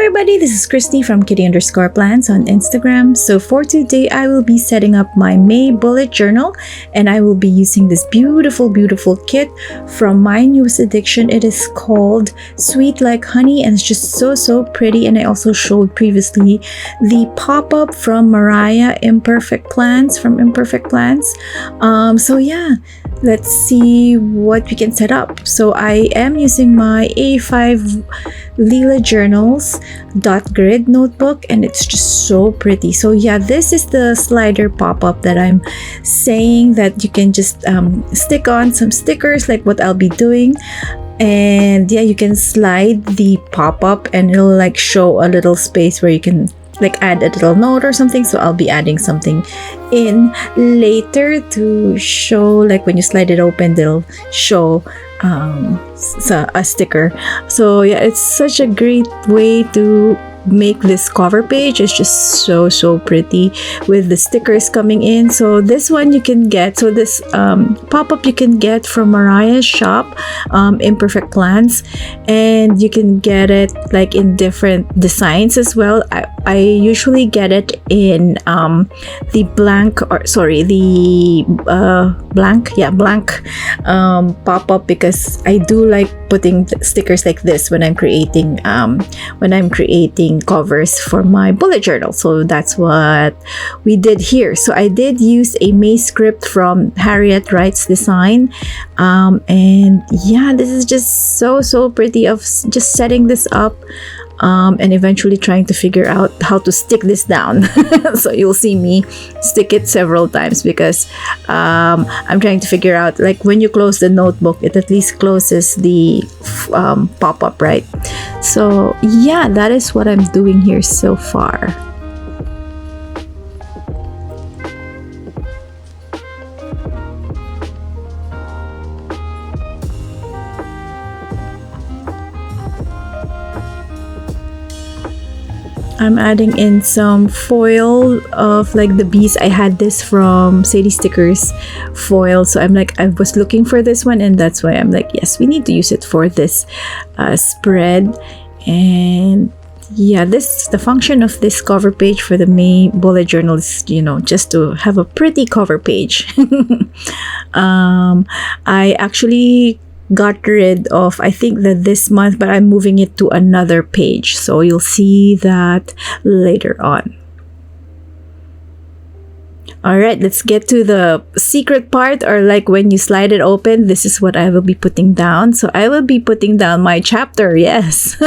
everybody, this is Christy from Kitty_plans on Instagram. So for today, I will be setting up my May bullet journal, and I will be using this beautiful kit from my newest addiction. It is called Sweet Like Honey, and it's just so pretty. And I also showed previously the pop-up from Mariah, Imperfect Plans from Imperfect Plans. So yeah, let's see what we can set up. So I am using my A5 Leela Journals dot grid notebook, and it's just so pretty. So yeah, this is the slider pop-up that I'm saying that you can just stick on some stickers like what I'll be doing. And yeah, you can slide the pop-up and it'll like show a little space where you can like add a little note or something. So I'll be adding something in later to show, like when you slide it open, they'll show a sticker. So yeah, it's such a great way to make this cover page. It's just so pretty with the stickers coming in. So this one you can get, so this pop-up you can get from Mariah's shop, Imperfect Plans, and you can get it like in different designs as well. I usually get it in the blank pop-up, because I do like putting stickers like this when I'm creating covers for my bullet journal. So that's what we did here. So I did use a May script from Harriet Wright's design, and yeah, this is just so pretty of just setting this up and eventually trying to figure out how to stick this down. So you'll see me stick it several times, because I'm trying to figure out, like when you close the notebook, it at least closes the pop-up, right? So yeah, that is what I'm doing here so far. I'm adding in some foil of like the bees. I had this from Sadie Stickers foil, so I'm like, I was looking for this one, and that's why I'm like, yes, we need to use it for this spread. And yeah, this the function of this cover page for the May bullet journal is, you know, just to have a pretty cover page. I actually got rid of, I think that this month, but I'm moving it to another page, so you'll see that later on. All right, let's get to the secret part, or like when you slide it open, this is what I will be putting down. So I will be putting down my chapter, yes.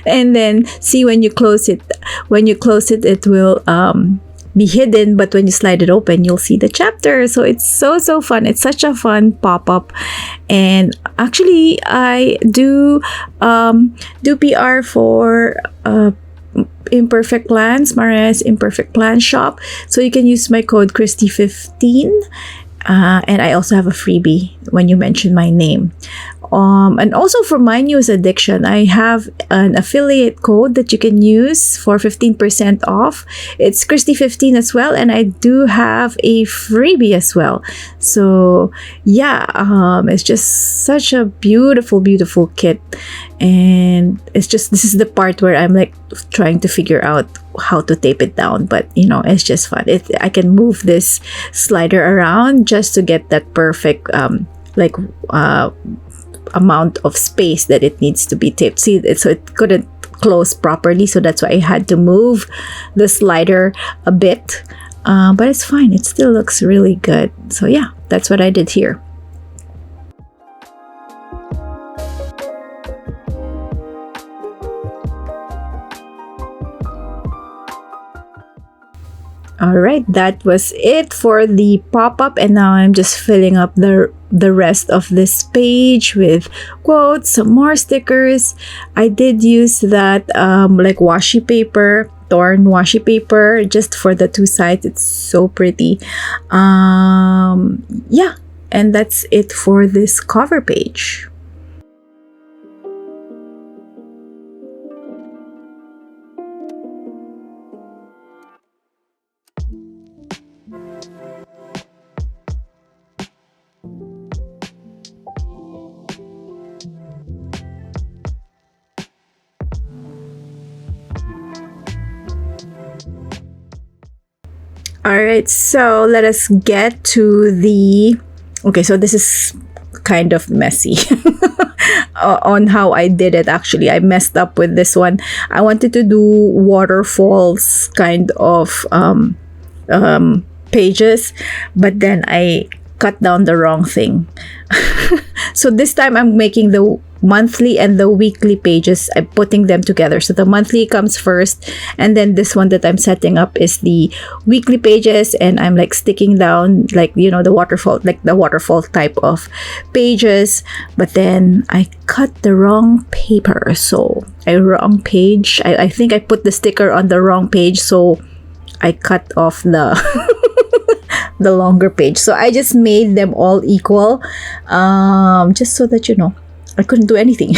And then see, when you close it, it will be hidden, but when you slide it open, you'll see the chapter. So it's so fun. It's such a fun pop-up. And actually, I do PR for Imperfect Plans, Mariah's Imperfect Plans shop. So you can use my code Christy15, and I also have a freebie when you mention my name. And also for my newest addiction, I have an affiliate code that you can use for 15% off. It's Christy15 as well, and I do have a freebie as well. So yeah, it's just such a beautiful kit. And it's just, this is the part where I'm like trying to figure out how to tape it down, but you know, it's just fun. I can move this slider around just to get that perfect amount of space that it needs to be taped. See, so it couldn't close properly, so that's why I had to move the slider a bit, but it's fine. It still looks really good. So yeah, that's what I did here. Alright, that was it for the pop-up, and now I'm just filling up the rest of this page with quotes, some more stickers. I did use that like washi paper, torn washi paper, just for the two sides. It's so pretty. Yeah, and that's it for this cover page. All right, so let us get to the. Okay, so this is kind of messy on how I did it. Actually, I messed up with this one. I wanted to do waterfalls kind of pages, but then I cut down the wrong thing. So this time I'm making the monthly and the weekly pages. I'm putting them together. So the monthly comes first, and then this one that I'm setting up is the weekly pages, and I'm like sticking down like the waterfall type of pages. But then I cut the wrong paper, so wrong page. I think I put the sticker on the wrong page, so I cut off the the longer page. So I just made them all equal, just so that I couldn't do anything.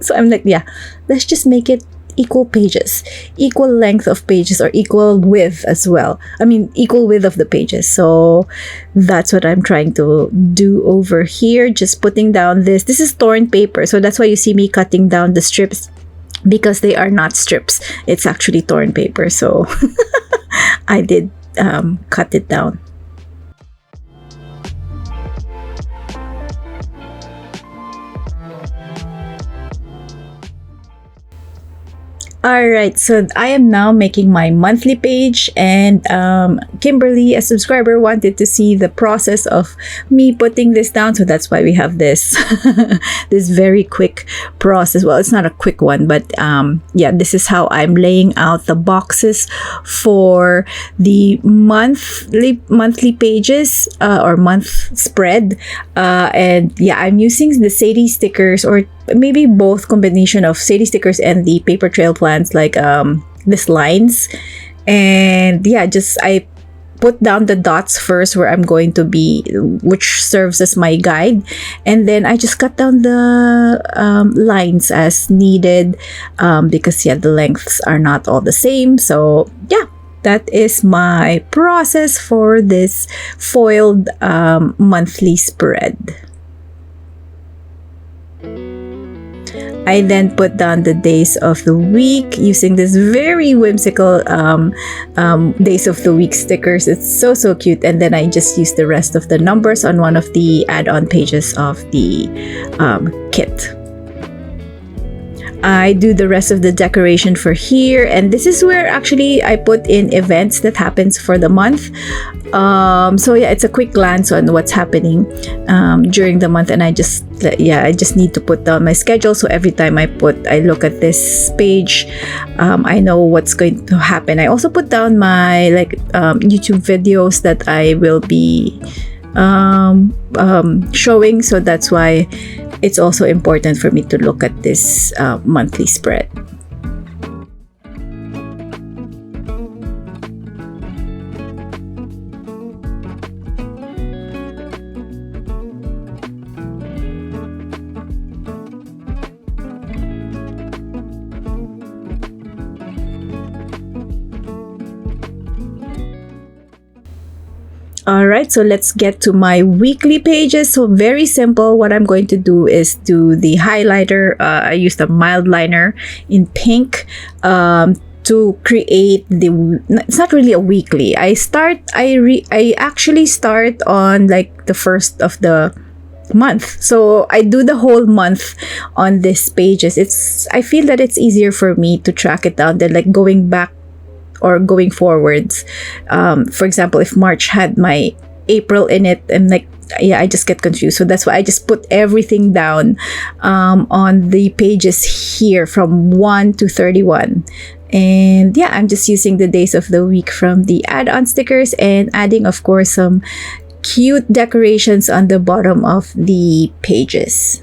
So I'm like, yeah, let's just make it equal pages, equal length of pages, or equal width as well. I mean, equal width of the pages. So that's what I'm trying to do over here. Just putting down this. This is torn paper, so that's why you see me cutting down the strips, because they are not strips. It's actually torn paper. So I did cut it down. Alright, so I am now making my monthly page, and Kimberly, a subscriber, wanted to see the process of me putting this down, so that's why we have this this very quick process. Well, it's not a quick one, but yeah, this is how I'm laying out the boxes for the monthly pages, or month spread, and yeah, I'm using the Sadie stickers, or maybe both combination of Sadie stickers and the paper trail plans, like these lines. And yeah, just I put down the dots first where I'm going to be, which serves as my guide, and then I just cut down the lines as needed, because yeah, the lengths are not all the same. So yeah, that is my process for this foiled monthly spread. I then put down the days of the week using this very whimsical days of the week stickers. It's so cute. And then I just used the rest of the numbers on one of the add-on pages of the kit. I do the rest of the decoration for here, and this is where actually I put in events that happens for the month. So yeah, it's a quick glance on what's happening during the month, and I just need to put down my schedule. So every time I look at this page, I know what's going to happen. I also put down my YouTube videos that I will be showing, so that's why it's also important for me to look at this monthly spread. Alright, so let's get to my weekly pages. So very simple. What I'm going to do is do the highlighter. I used a mild liner in pink to create it's not really a weekly. I actually start on like the first of the month. So I do the whole month on these pages. I feel that it's easier for me to track it down than like going back or going forwards. For example, if March had my April in it, and like, yeah, I just get confused. So that's why I just put everything down on the pages here from 1 to 31. And yeah, I'm just using the days of the week from the add-on stickers, and adding, of course, some cute decorations on the bottom of the pages.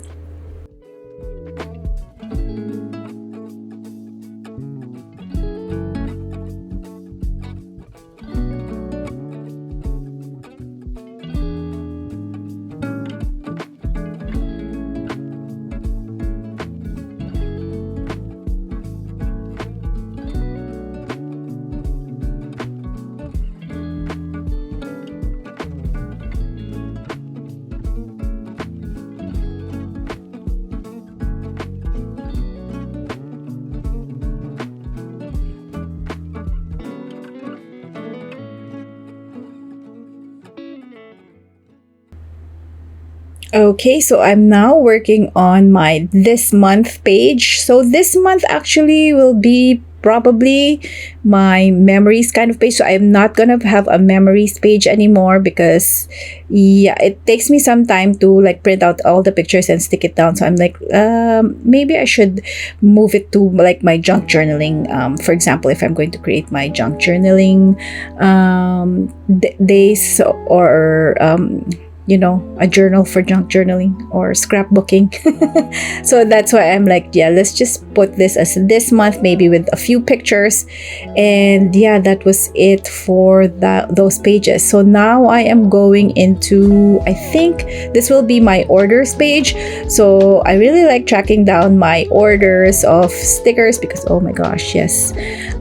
Okay, so I'm now working on my this month page. So this month actually will be probably my memories kind of page. So I'm not gonna have a memories page anymore because yeah, it takes me some time to like print out all the pictures and stick it down. So I'm like, maybe I should move it to like my junk journaling. For example, if I'm going to create my junk journaling days, or a journal for junk journaling or scrapbooking. So that's why I'm like, yeah, let's just put this as this month, maybe with a few pictures. And yeah, that was it for those pages. So now I am going into, I think this will be my orders page. So I really like tracking down my orders of stickers because, oh my gosh, yes,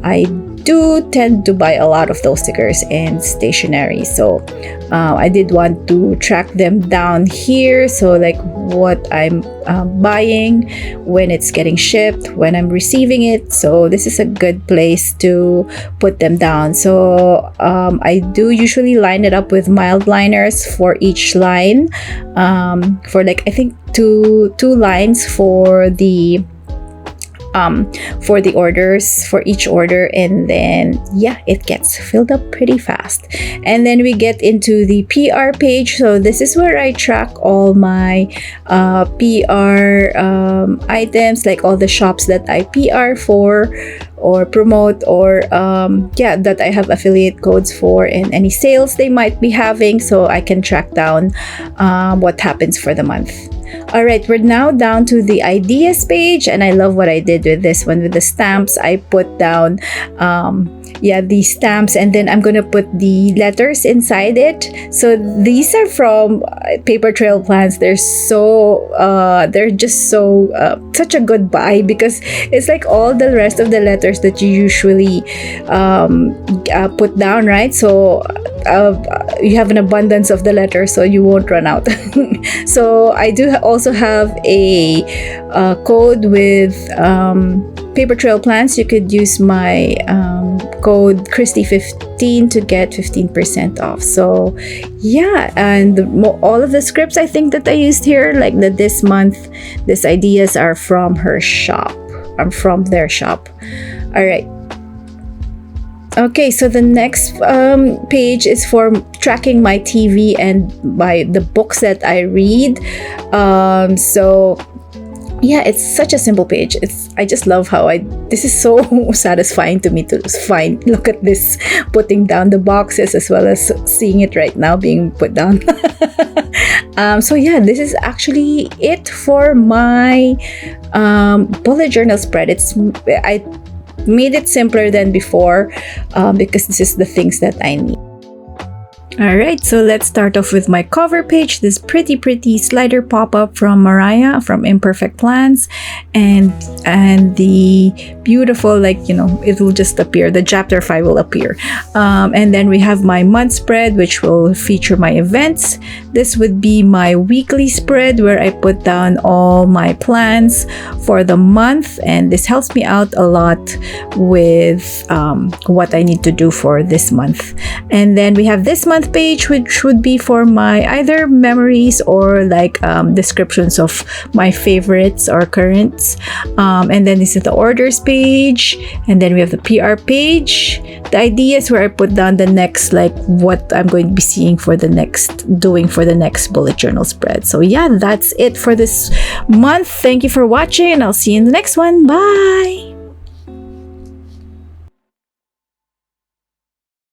I do tend to buy a lot of those stickers and stationery. So I did want to track them down here, so like what I'm buying, when it's getting shipped, when I'm receiving it. So this is a good place to put them down. So I do usually line it up with mild liners for each line, for like I think two lines for the orders for each order, and then yeah, it gets filled up pretty fast. And then we get into the PR page. So this is where I track all my PR items, like all the shops that I PR for or promote, or that I have affiliate codes for, and any sales they might be having, so I can track down what happens for the month. All right, we're now down to the ideas page, and I love what I did with this one with the stamps. I put down the stamps, and then I'm gonna put the letters inside it. So these are from Paper Trail Plans. They're just such a good buy, because it's like all the rest of the letters that you usually put down, right? So you have an abundance of the letters, so you won't run out. So I do also have a code with Paper Trail Plans. You could use my code Christy15 to get 15% off. So yeah, and all of the scripts I think that I used here, like this month, these ideas are from her shop. I'm from their shop. All right. Okay, so the next page is for tracking my TV and the books that I read. So yeah, it's such a simple page. I just love how this is so satisfying to me to look at this, putting down the boxes as well as seeing it right now being put down. So yeah, this is actually it for my bullet journal spread. I made it simpler than before because this is the things that I need. Alright, so let's start off with my cover page. This pretty slider pop-up from Mariah from Imperfect Plans, and the beautiful, it will just appear, the chapter 5 will appear. And then we have my month spread, which will feature my events. This would be my weekly spread where I put down all my plans for the month, and this helps me out a lot with what I need to do for this month. And then we have this month page, which would be for my either memories or descriptions of my favorites or currents. And then this is the orders page, and then we have the PR page, the ideas where I put down the next, what I'm going to be seeing for the next bullet journal spread. So yeah, that's it for this month. Thank you for watching, and I'll see you in the next one. Bye.